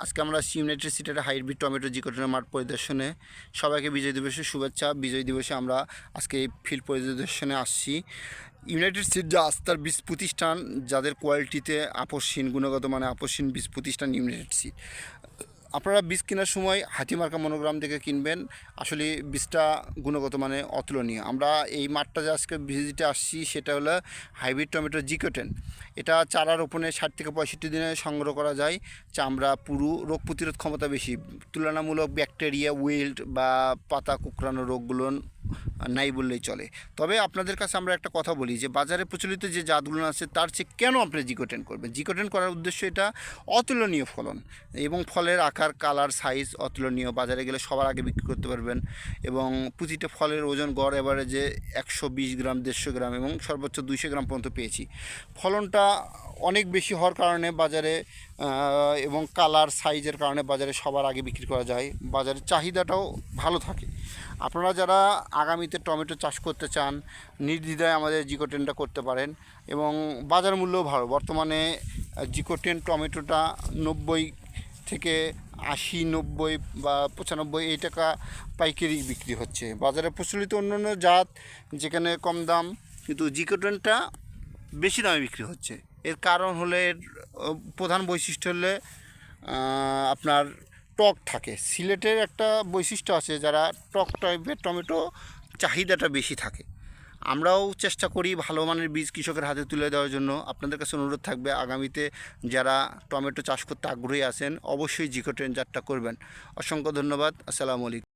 আজকে আমরা ইউনাইটেড সিটের হাইব্রিড টমেটো জিকোটনের মাঠ পরিদর্শনে সবাইকে বিজয় দিবসের শুভেচ্ছা। বিজয় দিবসে আমরা আজকে এই ফিল্ড পরিদর্শনে আসছি। ইউনাইটেড সিট যে আস্থার বীজ প্রতিষ্ঠান, যাদের কোয়ালিটিতে আপসহীন, গুণগত মানে আপসহীন বীজ প্রতিষ্ঠান ইউনাইটেড সিট। আপনারা বীজ কেনার সময় হাতিমার্কা মনোগ্রাম দেখে কিনবেন। আসলে বীজটা গুণগত মানে অতুলনীয়। আমরা এই মাঠটা যে আজকে ভিজিটে আসছি সেটা হলো হাইব্রিড টমেটো জিকোটেন। এটা চারা রোপণে 60 থেকে 65 দিনে সংগ্রহ করা যায়। চামড়া পুরু, রোগ প্রতিরোধ ক্ষমতা বেশি, তুলনামূলক ব্যাকটেরিয়া, উইল্ট বা পাতা কুঁকড়ানো রোগগুলো নাই বললেই চলে। তবে আপনাদের কাছে আমরা একটা কথা বলি যে বাজারে প্রচলিত যে জাতগুলো আছে তার চেয়ে কেন আপনি জিকোটেন করবেন? জিকোটেন করার উদ্দেশ্য এটা অতুলনীয় ফলন এবং ফলের আকার, কালার, সাইজ অতুলনীয়। বাজারে গেলে সবার আগে বিক্রি করতে পারবেন এবং প্রতিটা ফলের ওজন গড় এভারেজে 120 গ্রাম, 150 গ্রাম এবং সর্বোচ্চ 200 গ্রাম পর্যন্ত পেয়েছি। ফলনটা অনেক বেশি হওয়ার কারণে বাজারে এবং কালার, সাইজের কারণে বাজারে সবার আগে বিক্রি করা যায়। বাজারের চাহিদাটাও ভালো থাকে। আপনারা যারা আগামীতে টমেটো চাষ করতে চান, নির্দ্বিধায় আমাদের জিকোটেনটা করতে পারেন এবং বাজার মূল্যও ভালো। বর্তমানে জিকোটেন টমেটোটা 90 থেকে 80, 90 বা 95 এই টাকা পাইকারি বিক্রি হচ্ছে। বাজারে প্রচলিত অন্যান্য জাত যেখানে কম দাম, কিন্তু জিকোটেনটা বেশি দামে বিক্রি হচ্ছে। এর কারণ হলো, এর প্রধান বৈশিষ্ট্য হলে আপনার টক থাকে। সিলেটের একটা বৈশিষ্ট্য আছে, যারা টক টাইপের টমেটো চাহিদাটা বেশি থাকে। আমরাও চেষ্টা করি ভালো মানের বীজ কৃষকের হাতে তুলে দেওয়ার জন্য। আপনাদের কাছে অনুরোধ থাকবে, আগামীতে যারা টমেটো চাষ করতে আগ্রহী আছেন অবশ্যই জিকোটেন জাতটা করবেন। অসংখ্য ধন্যবাদ। আসসালামু আলাইকুম।